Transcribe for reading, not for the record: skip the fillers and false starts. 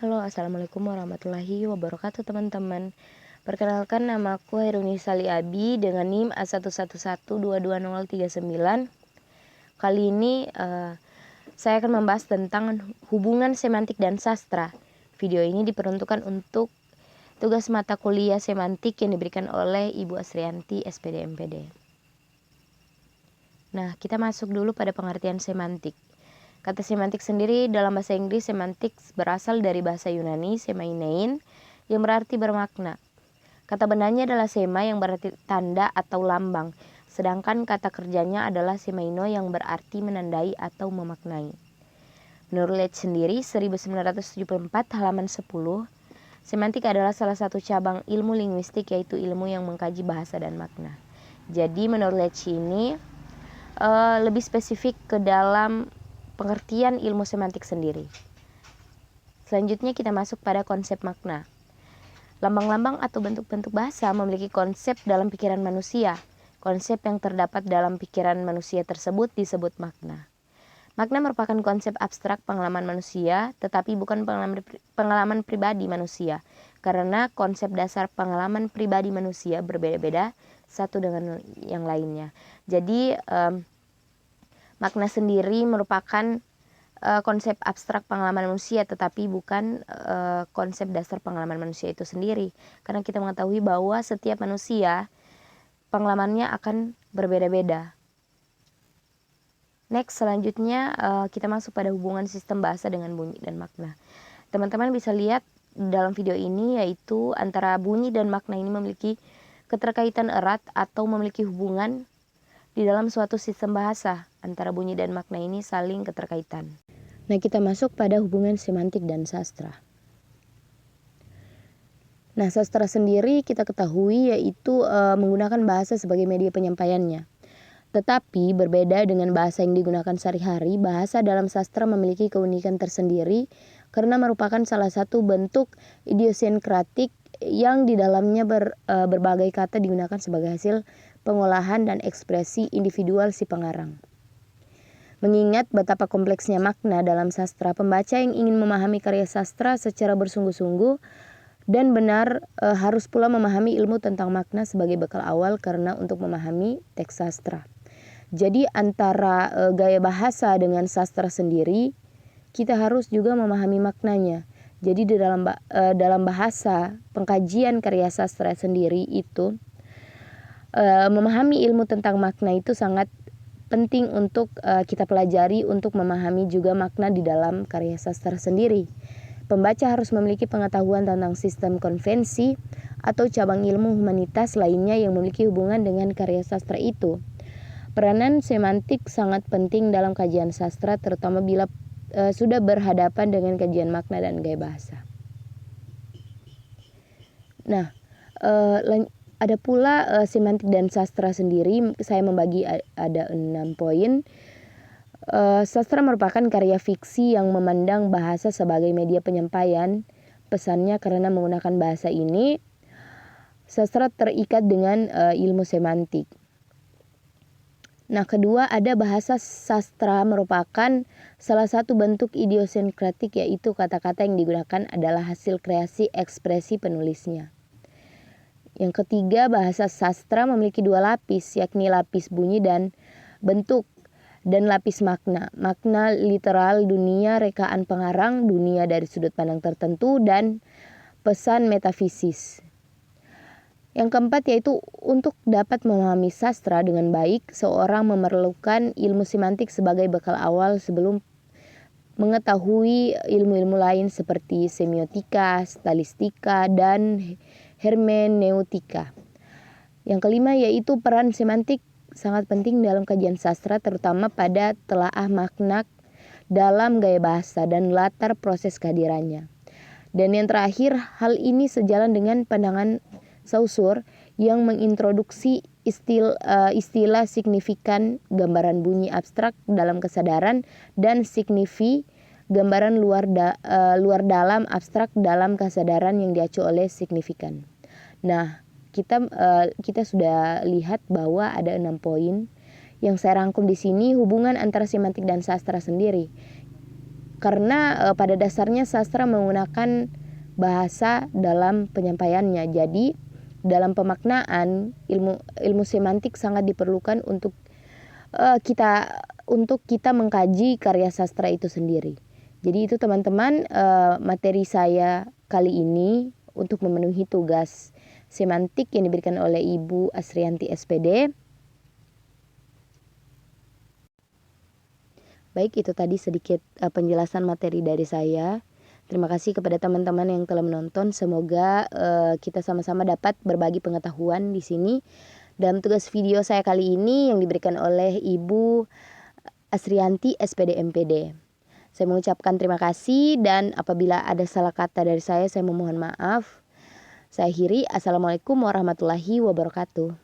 Halo, assalamualaikum warahmatullahi wabarakatuh teman-teman. Perkenalkan, nama aku Hairuni Saliabi dengan NIM A111222039. Kali ini saya akan membahas tentang hubungan semantik dan sastra. Video ini diperuntukkan untuk tugas mata kuliah semantik yang diberikan oleh Ibu Asrianti SPD MPD. Nah, kita masuk dulu pada pengertian semantik. Kata semantik sendiri dalam bahasa Inggris, semantik berasal dari bahasa Yunani semainein yang berarti bermakna. Kata benarnya adalah sema yang berarti tanda atau lambang, sedangkan kata kerjanya adalah semaino yang berarti menandai atau memaknai. Menurut Leach sendiri 1974 halaman 10, semantik adalah salah satu cabang ilmu linguistik, yaitu ilmu yang mengkaji bahasa dan makna. Jadi menurut Leach ini lebih spesifik ke dalam pengertian ilmu semantik sendiri. Selanjutnya kita masuk pada konsep makna. Lambang-lambang atau bentuk-bentuk bahasa memiliki konsep dalam pikiran manusia. Konsep yang terdapat dalam pikiran manusia tersebut disebut makna. Makna merupakan konsep abstrak pengalaman manusia, tetapi bukan pengalaman pribadi manusia, karena konsep dasar pengalaman pribadi manusia berbeda-beda satu dengan yang lainnya. Jadi makna sendiri merupakan konsep abstrak pengalaman manusia, tetapi bukan konsep dasar pengalaman manusia itu sendiri. Karena kita mengetahui bahwa setiap manusia pengalamannya akan berbeda-beda. Next, selanjutnya kita masuk pada hubungan sistem bahasa dengan bunyi dan makna. Teman-teman bisa lihat dalam video ini, yaitu antara bunyi dan makna ini memiliki keterkaitan erat atau memiliki hubungan di dalam suatu sistem bahasa. Antara bunyi dan makna ini saling keterkaitan. Nah, kita masuk pada hubungan semantik dan sastra. Nah, sastra sendiri kita ketahui yaitu menggunakan bahasa sebagai media penyampaiannya. Tetapi berbeda dengan bahasa yang digunakan sehari-hari, bahasa dalam sastra memiliki keunikan tersendiri karena merupakan salah satu bentuk idiosinkratik yang di dalamnya berbagai kata digunakan sebagai hasil pengolahan dan ekspresi individual si pengarang. Mengingat betapa kompleksnya makna dalam sastra, pembaca yang ingin memahami karya sastra secara bersungguh-sungguh dan benar harus pula memahami ilmu tentang makna sebagai bekal awal karena untuk memahami teks sastra. Jadi antara gaya bahasa dengan sastra sendiri, kita harus juga memahami maknanya. Jadi di dalam bahasa pengkajian karya sastra sendiri itu memahami ilmu tentang makna itu sangat penting untuk kita pelajari untuk memahami juga makna di dalam karya sastra sendiri. Pembaca harus memiliki pengetahuan tentang sistem konvensi atau cabang ilmu humanitas lainnya yang memiliki hubungan dengan karya sastra itu. Peranan semantik sangat penting dalam kajian sastra, terutama bila sudah berhadapan dengan kajian makna dan gaya bahasa. Nah, ada pula semantik dan sastra sendiri. Saya membagi ada 6 poin. Sastra merupakan karya fiksi yang memandang bahasa sebagai media penyampaian pesannya. Karena menggunakan bahasa ini, sastra terikat dengan ilmu semantik. Nah, kedua, ada bahasa sastra merupakan salah satu bentuk idiosinkratik, yaitu kata-kata yang digunakan adalah hasil kreasi ekspresi penulisnya. Yang ketiga, bahasa sastra memiliki 2 lapis, yakni lapis bunyi dan bentuk, dan lapis makna. Makna literal, dunia rekaan pengarang, dunia dari sudut pandang tertentu, dan pesan metafisis. Yang keempat yaitu untuk dapat memahami sastra dengan baik, seorang memerlukan ilmu semantik sebagai bekal awal sebelum mengetahui ilmu-ilmu lain seperti semiotika, stalistika, dan hermeneutika. Yang kelima yaitu peran semantik sangat penting dalam kajian sastra, terutama pada telaah makna dalam gaya bahasa dan latar proses kehadirannya. Dan yang terakhir, hal ini sejalan dengan pandangan Saussure yang mengintroduksi istilah signifikan gambaran bunyi abstrak dalam kesadaran dan signifi gambaran luar dalam abstrak dalam kesadaran yang diacu oleh signifikan. Nah, kita sudah lihat bahwa ada 6 poin yang saya rangkum di sini hubungan antara semantik dan sastra sendiri. karena pada dasarnya sastra menggunakan bahasa dalam penyampaiannya. Jadi dalam pemaknaan ilmu semantik sangat diperlukan untuk kita mengkaji karya sastra itu sendiri. Jadi itu teman-teman materi saya kali ini untuk memenuhi tugas semantik yang diberikan oleh Ibu Asrianti SPD. Baik, itu tadi sedikit penjelasan materi dari saya. Terima kasih kepada teman-teman yang telah menonton. Semoga kita sama-sama dapat berbagi pengetahuan di sini. Dalam tugas video saya kali ini yang diberikan oleh Ibu Asrianti SPD MPD. Saya mengucapkan terima kasih dan apabila ada salah kata dari saya memohon maaf. Saya akhiri. Assalamualaikum warahmatullahi wabarakatuh.